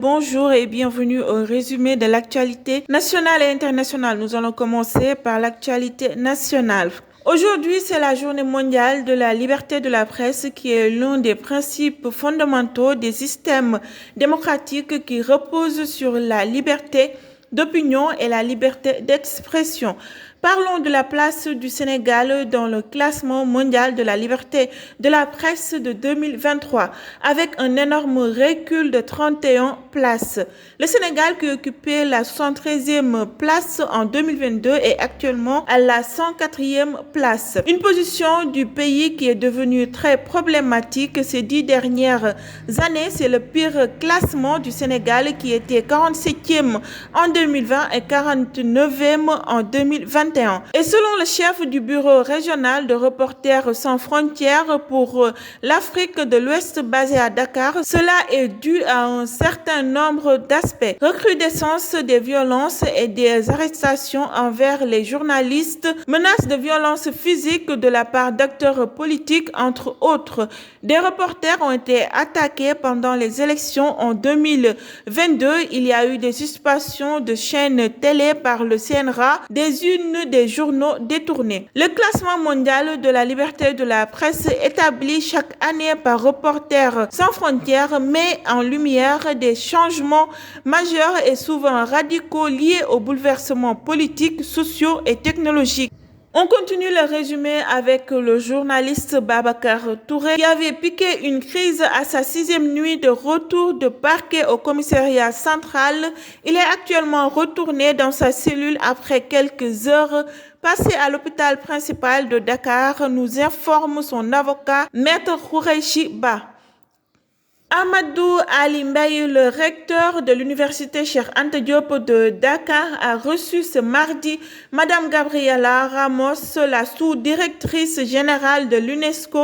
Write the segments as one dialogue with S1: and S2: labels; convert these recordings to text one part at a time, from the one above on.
S1: Bonjour et bienvenue au résumé de l'actualité nationale et internationale. Nous allons commencer par l'actualité nationale. Aujourd'hui, c'est la journée mondiale de la liberté de la presse qui est l'un des principes fondamentaux des systèmes démocratiques qui reposent sur la liberté d'opinion et la liberté d'expression. Parlons de la place du Sénégal dans le classement mondial de la liberté de la presse de 2023, avec un énorme recul de 31 places. Le Sénégal, qui occupait la 73e place en 2022, est actuellement à la 104e place. Une position du pays qui est devenue très problématique ces 10 dernières années. C'est le pire classement du Sénégal qui était 47e en 2020 et 49e en 2021. Et selon le chef du bureau régional de Reporters sans frontières pour l'Afrique de l'Ouest basé à Dakar, cela est dû à un certain nombre d'aspects. Recrudescence des violences et des arrestations envers les journalistes, menaces de violence physique de la part d'acteurs politiques, entre autres. Des reporters ont été attaqués pendant les élections en 2022. Il y a eu des suspensions de chaînes télé par le CNRA, des journaux détournés. Le classement mondial de la liberté de la presse établi chaque année par Reporters sans frontières met en lumière des changements majeurs et souvent radicaux liés aux bouleversements politiques, sociaux et technologiques. On continue le résumé avec le journaliste Babacar Touré qui avait piqué une crise à sa 6e nuit de retour de parquet au commissariat central. Il est actuellement retourné dans sa cellule après quelques heures passées à l'hôpital principal de Dakar, nous informe son avocat, Maître Khoureyssi Ba. Amadou Ali Mbaye, le recteur de l'université Cheikh Anta Diop de Dakar, a reçu ce mardi Madame Gabriela Ramos, la sous-directrice générale de l'UNESCO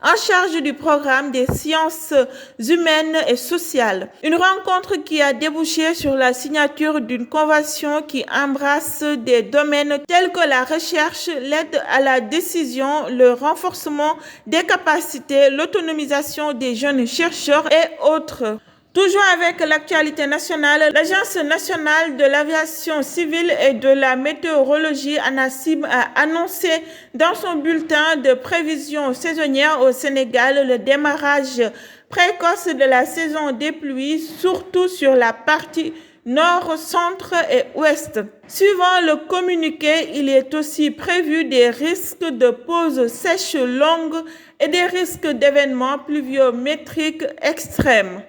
S1: en charge du programme des sciences humaines et sociales. Une rencontre qui a débouché sur la signature d'une convention qui embrasse des domaines tels que la recherche, l'aide à la décision, le renforcement des capacités, l'autonomisation des jeunes chercheurs et autres. Toujours avec l'actualité nationale, l'Agence nationale de l'aviation civile et de la météorologie, ANACIM, a annoncé dans son bulletin de prévision saisonnière au Sénégal le démarrage précoce de la saison des pluies, surtout sur la partie nord, centre et ouest. Suivant le communiqué, il est aussi prévu des risques de pauses sèches longues et des risques d'événements pluviométriques extrêmes.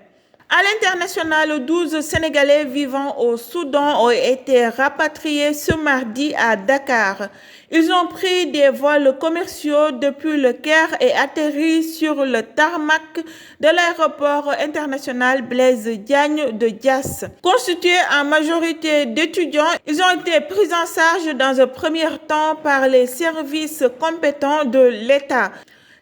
S1: À l'international, 12 Sénégalais vivant au Soudan ont été rapatriés ce mardi à Dakar. Ils ont pris des vols commerciaux depuis le Caire et atterri sur le tarmac de l'aéroport international Blaise Diagne de Diass. Constitués en majorité d'étudiants, ils ont été pris en charge dans un premier temps par les services compétents de l'État.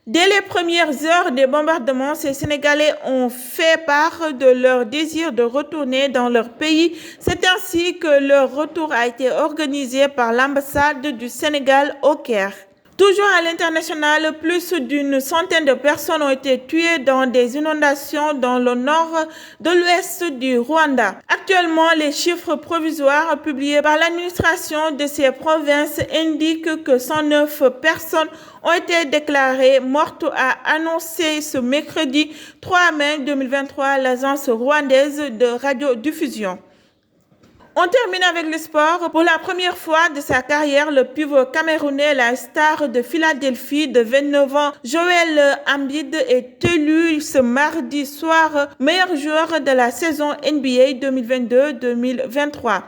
S1: Dès les premières heures des bombardements, ces Sénégalais ont fait part de leur désir de retourner dans leur pays. C'est ainsi que leur retour a été organisé par l'ambassade du Sénégal au Caire. Toujours à l'international, plus d'une centaine de personnes ont été tuées dans des inondations dans le nord de l'ouest du Rwanda. Actuellement, les chiffres provisoires publiés par l'administration de ces provinces indiquent que 109 personnes ont été déclarées mortes, a annoncé ce mercredi 3 mai 2023 l'agence rwandaise de radiodiffusion. On termine avec le sport. Pour la première fois de sa carrière, le pivot camerounais, la star de Philadelphie de 29 ans, Joel Embiid, est élu ce mardi soir meilleur joueur de la saison NBA 2022-2023.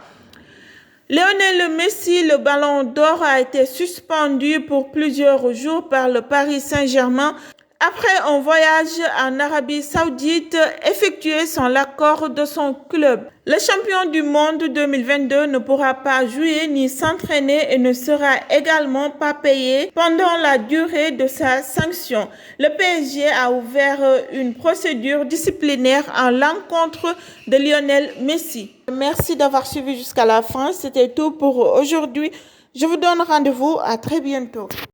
S1: Lionel Messi, le ballon d'or, a été suspendu pour plusieurs jours par le Paris Saint-Germain après un voyage en Arabie Saoudite effectué sans l'accord de son club. Le champion du monde 2022 ne pourra pas jouer ni s'entraîner et ne sera également pas payé pendant la durée de sa sanction. Le PSG a ouvert une procédure disciplinaire en l'encontre de Lionel Messi. Merci d'avoir suivi jusqu'à la fin. C'était tout pour aujourd'hui. Je vous donne rendez-vous à très bientôt.